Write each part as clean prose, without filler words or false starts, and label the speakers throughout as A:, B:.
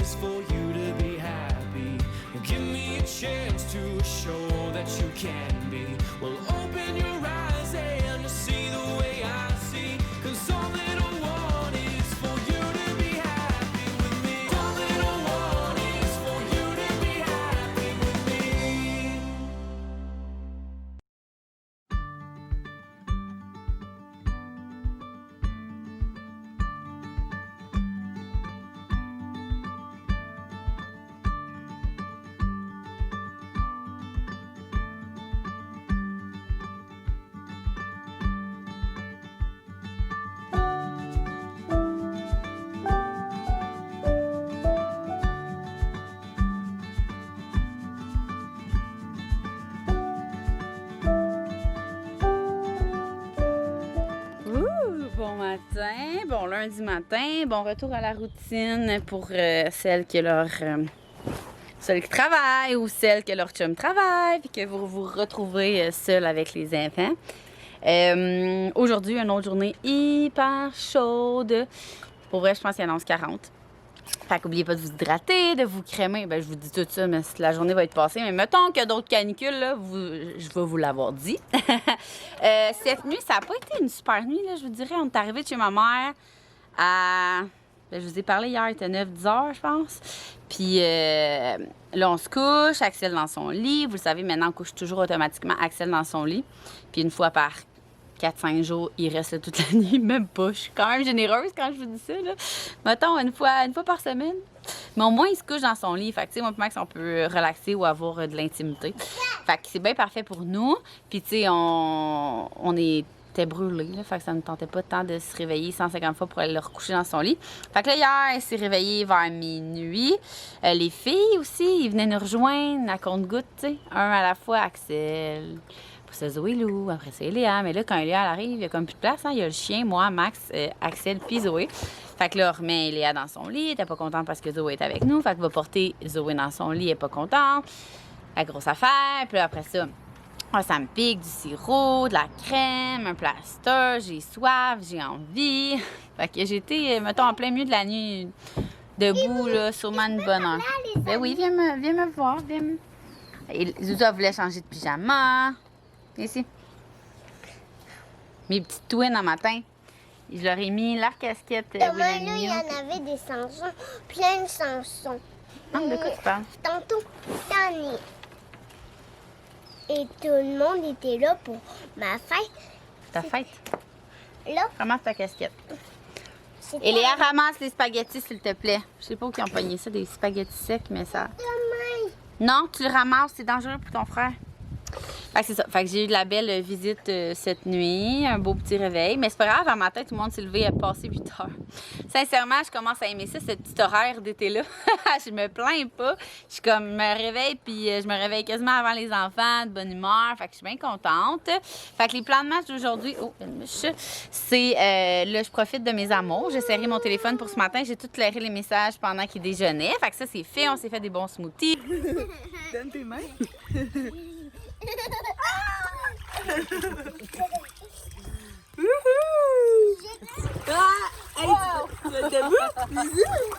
A: is for you to be happy. Give me a chance to show that you can be. Well, open your eyes and you'll see the way I see. 'Cause all that I want is for you to be happy with me. All that I want is for you to be happy with me.
B: Bon matin, bon lundi matin, bon retour à la routine pour celles qui travaillent ou celles que leur chum travaille puis que vous vous retrouvez seul avec les enfants. Aujourd'hui, une autre journée hyper chaude. Pour vrai, je pense qu'il annonce 40. Fait qu'oubliez pas de vous hydrater, de vous crémer. Ben, je vous dis tout ça, mais la journée va être passée. Mais mettons qu'il y a d'autres canicules, là, je vais vous l'avoir dit. Cette nuit, ça n'a pas été une super nuit, là, je vous dirais. On est arrivé de chez ma mère à... Ben, je vous ai parlé hier, il était 9-10 heures, je pense. Puis là, on se couche, Axel dans son lit. Vous le savez, maintenant, on couche toujours automatiquement Axel dans son lit. Puis une fois par 4-5 jours, il reste là toute la nuit, même pas. Je suis quand même généreuse quand je vous dis ça, là. Mettons, une fois par semaine. Mais au moins, il se couche dans son lit. Fait que, tu sais, moi, Max, on peut relaxer ou avoir de l'intimité. Fait que c'est bien parfait pour nous. Puis, tu sais, on était brûlés, là. Fait que ça ne tentait pas tant de se réveiller 150 fois pour aller le recoucher dans son lit. Fait que là, hier, elle s'est réveillée vers minuit. Les filles aussi, ils venaient nous rejoindre à compte-gouttes, tu sais. Un à la fois, Axel. C'est Zoé Lou, après c'est Léa. Mais là, quand Léa elle arrive, il n'y a comme plus de place. Hein? Il y a le chien, moi, Max, Axel, puis Zoé. Fait que là, on remet Léa dans son lit. Elle n'était pas contente parce que Zoé est avec nous. Fait que va porter Zoé dans son lit. Elle n'est pas contente. La grosse affaire. Puis là, après ça, ça me pique du sirop, de la crème, un plaster. J'ai soif, j'ai envie. Fait que j'étais, mettons, en plein milieu de la nuit, debout, là, sûrement une bonne heure. Ben oui, viens me voir. Et Zouza voulait changer de pyjama. Ici. Mes petites twins en matin. Je leur ai mis leur casquette.
C: Demain, là, il y en avait des chansons, plein de chansons.
B: Ah, de quoi tu parles?
C: Tantôt, dernier. Et tout le monde était là pour ma fête.
B: Ta fête?
C: Là,
B: Ramasse ta casquette.
C: c'était
B: Et Léa, ramasse les spaghettis, s'il te plaît. Je sais pas où ils ont pogné ça, des spaghettis secs, mais ça...
C: demain.
B: Non, tu le ramasses, c'est dangereux pour ton frère. Fait que c'est ça. Fait que j'ai eu de la belle visite cette nuit, un beau petit réveil. Mais c'est pas grave, à matin, tout le monde s'est levé à passer 8 heures. Sincèrement, je commence à aimer ça, ce petit horaire d'été-là. Je me plains pas. Je suis comme, je me réveille, puis je me réveille quasiment avant les enfants, de bonne humeur. Fait que je suis bien contente. Fait que les plans de match d'aujourd'hui, c'est, là, je profite de mes amours. J'ai serré mon téléphone pour ce matin. J'ai tout clairé les messages pendant qu'ils déjeunaient. Fait que ça, c'est fait. On s'est fait des bons smoothies. Donne tes mains.
D: Hey, tu vas te bout?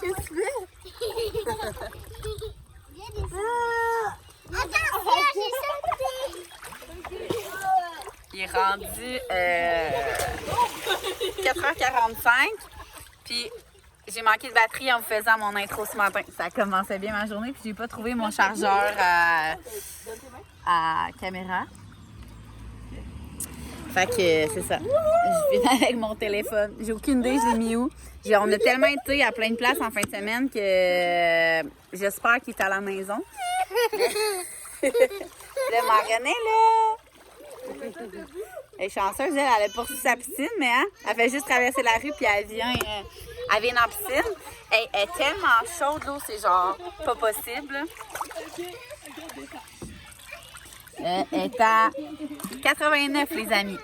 D: Qu'est-ce que tu fais?
C: Attends, là, j'ai sauté.
B: Il est rendu 4h45. Puis j'ai manqué de batterie en vous faisant mon intro ce matin. Ça commençait bien ma journée. Puis j'ai pas trouvé mon chargeur à caméra. Fait que c'est ça. Je viens avec mon téléphone. J'ai aucune idée, je l'ai mis où. On a tellement été à plein de places en fin de semaine que j'espère qu'il est à la maison. Le marronnet, là! Elle est chanceuse, elle a poursuivi sa piscine, mais hein, elle fait juste traverser la rue puis elle vient dans la piscine. Elle est tellement chaude, l'eau, c'est genre pas possible. Elle est à 89, les amis.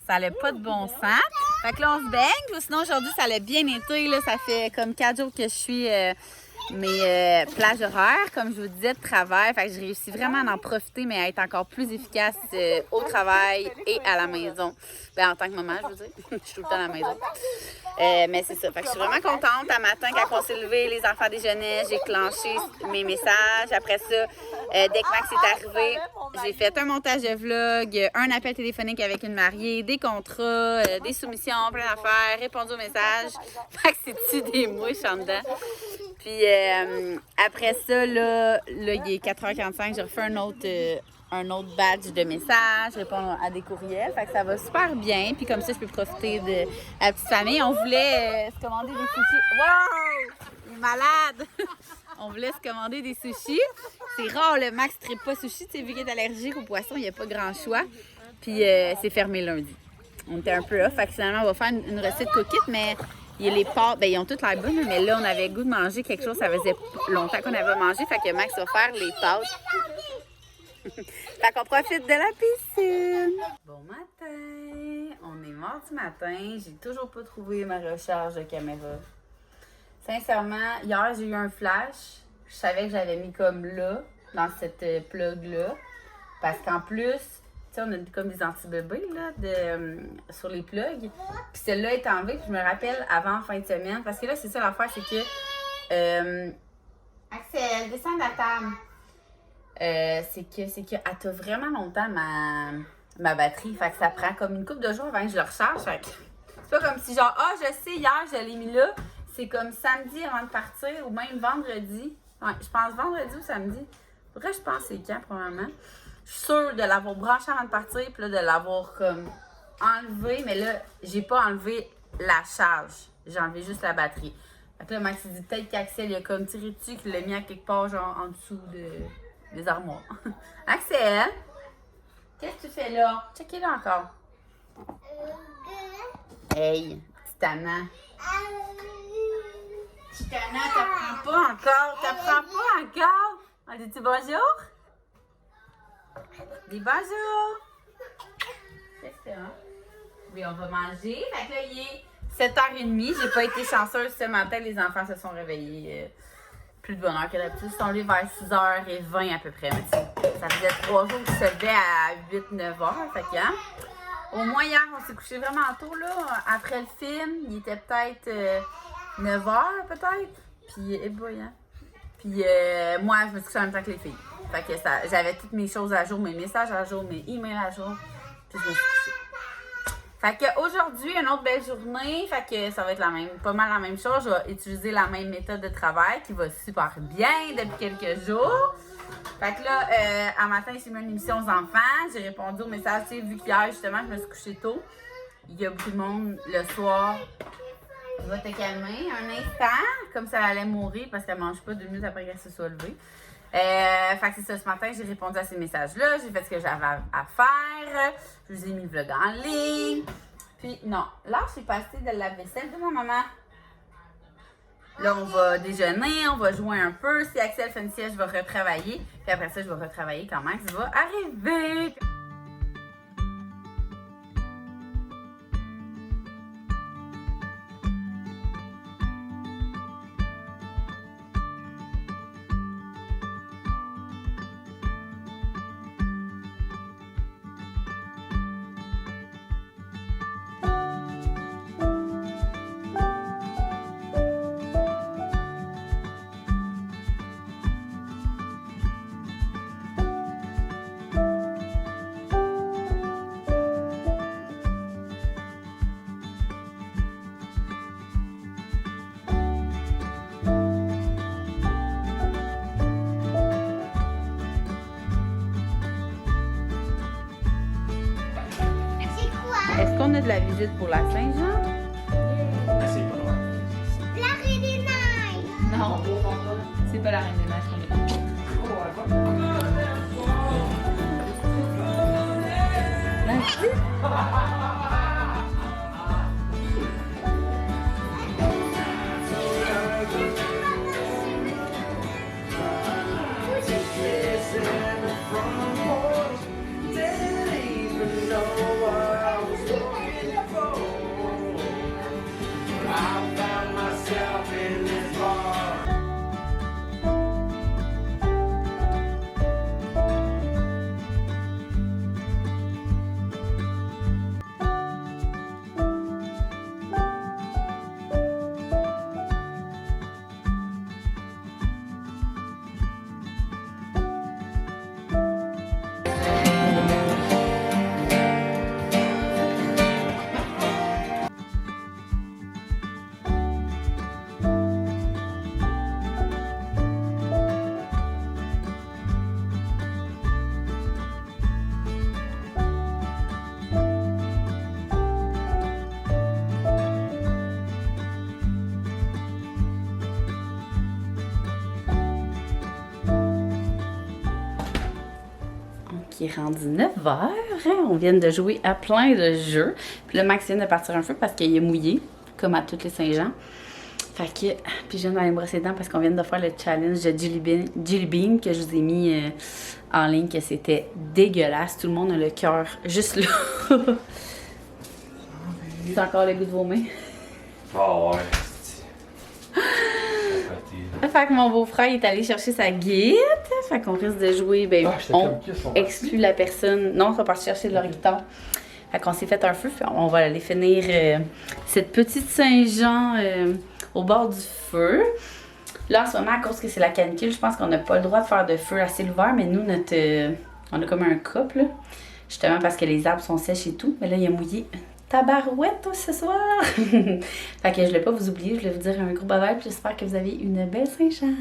B: Ça n'a pas de bon sens. Fait que là, on se baigne. Sinon, aujourd'hui, ça a bien été. Là, ça fait comme 4 jours que je suis mes plages horaires, comme je vous disais, de travail. Fait que je réussis vraiment à en profiter, mais à être encore plus efficace au travail et à la maison. Ben, en tant que maman, je veux dire. Je suis tout le temps à la maison. Mais c'est ça. Fait que je suis vraiment contente. Un matin, quand on s'est levé, les enfants déjeunaient, j'ai clenché mes messages. Après ça, dès que Max est arrivé, j'ai fait un montage de vlog, un appel téléphonique avec une mariée, des contrats, des soumissions, plein d'affaires, répondu aux messages. Fait que c'est-tu des mouches en dedans. Puis après ça, là, il est 4h45, j'ai refait un autre badge de messages, répondre à des courriels. Fait que ça va super bien. Puis comme ça, je peux profiter de la petite famille. On voulait se commander des sushis. Wow! Il est malade! On voulait se commander des sushis. C'est rare, le Max ne tripe pas sushi. Tu sais, vu qu'il est allergique aux poissons, il n'y a pas grand choix. Puis c'est fermé lundi. On était un peu off. Fait que finalement, on va faire une recette coquette, mais il y a les pâtes, ben ils ont toutes l'air bonnes, mais là, on avait le goût de manger quelque chose. Ça faisait longtemps qu'on avait mangé. Fait que Max va faire les pâtes. Fait qu'on profite de la piscine. Bon matin. On est mardi matin. J'ai toujours pas trouvé ma recharge de caméra. Sincèrement, hier, j'ai eu un flash. Je savais que j'avais mis comme là, dans cette plug-là. Parce qu'en plus, tu sais, on a comme des anti-bébés là, sur les plugs. Puis celle-là est enlevée. Puis je me rappelle avant fin de semaine. Parce que là, c'est ça l'affaire, c'est que... Axel, descends de la table. C'est que elle t'a vraiment longtemps ma batterie. Fait que ça prend comme une couple de jours avant que je le recharge. Fait que c'est pas comme si genre, je sais, hier, je l'ai mis là. C'est comme samedi avant de partir ou même vendredi. Ouais, je pense vendredi ou samedi. Après, je pense que c'est quand, probablement. Je suis sûre de l'avoir branché avant de partir, puis là, de l'avoir comme enlevé. Mais là, j'ai pas enlevé la charge. J'ai enlevé juste la batterie. Fait que là, Max, il dit peut-être qu'Axel, il a comme tiré dessus, qu'il l'a mis à quelque part, genre en dessous des armoires. Axel, qu'est-ce que tu fais là? Checkez-le encore. Hey, petit Anna. Petit Anna, t'apprends pas encore. T'apprends pas encore. On dit-tu bonjour? Dis bonjour. C'est ça. Oui, on va manger. Fait que là, il est 7h30. J'ai pas été chanceuse ce matin. Les enfants se sont réveillés. Plus de bonne heure que d'habitude. Ils sont levés vers 6h20 à peu près. Mais ça faisait 3 jours qu'ils se levaient à 8-9h. Fait que, hein? Au moins, hier, on s'est couché vraiment tôt, là. Après le film, il était peut-être 9h, peut-être. Puis, hein? Puis, moi, je me suis couchée en même temps que les filles. Fait que j'avais toutes mes choses à jour, mes messages à jour, mes emails à jour. Puis, je me suis couchée. Fait qu'aujourd'hui, une autre belle journée. Fait que ça va être pas mal la même chose. Je vais utiliser la même méthode de travail qui va super bien depuis quelques jours. Fait que là, un matin, j'ai mis une émission aux enfants. J'ai répondu aux messages. Tu sais, vu qu'hier, justement, je me suis couchée tôt. Il y a beaucoup de monde le soir. Tu vas te calmer un instant, comme ça elle allait mourir parce qu'elle mange pas 2 minutes après qu'elle se soit levée. Fait que c'est ça, ce matin, j'ai répondu à ces messages-là. J'ai fait ce que j'avais à faire. Je vous ai mis le vlog en ligne. Puis, non, là, j'ai passé de la vaisselle de ma maman. Là, on va déjeuner, on va jouer un peu. Si Axel fait une sieste, je vais retravailler. Puis après ça, je vais retravailler quand Max va arriver. Est-ce qu'on a de la visite pour la Saint-Jean?
C: La Reine des Neiges!
B: Non, c'est pas la Reine des Neiges qu'on est. Merci. qu'il est rendu 9h. Hein? On vient de jouer à plein de jeux. Puis là, Max vient de partir un peu parce qu'il est mouillé, comme à toutes les Saint-Jean. Fait que, puis je viens d'aller me brosser les dents parce qu'on vient de faire le challenge de Jelly Bean que je vous ai mis en ligne, que c'était dégueulasse. Tout le monde a le cœur juste là. C'est encore le goût de vomir.
E: Oh ouais.
B: Fait que mon beau-frère est allé chercher sa guitare. Fait qu'on risque de jouer. Ben, on exclut la personne. Non, on va partir chercher leur guitare. Fait qu'on s'est fait un feu. Puis on va aller finir cette petite Saint-Jean au bord du feu. Là, en ce moment, à cause que c'est la canicule, je pense qu'on n'a pas le droit de faire de feu à ciel ouvert. Mais nous, on a comme un couple. Justement parce que les arbres sont sèches et tout. Mais là, il a mouillé. Tabarouette ce soir! Fait que je voulais pas vous oublier, je voulais vous dire un gros bye bye, puis j'espère que vous avez une belle Saint-Jean!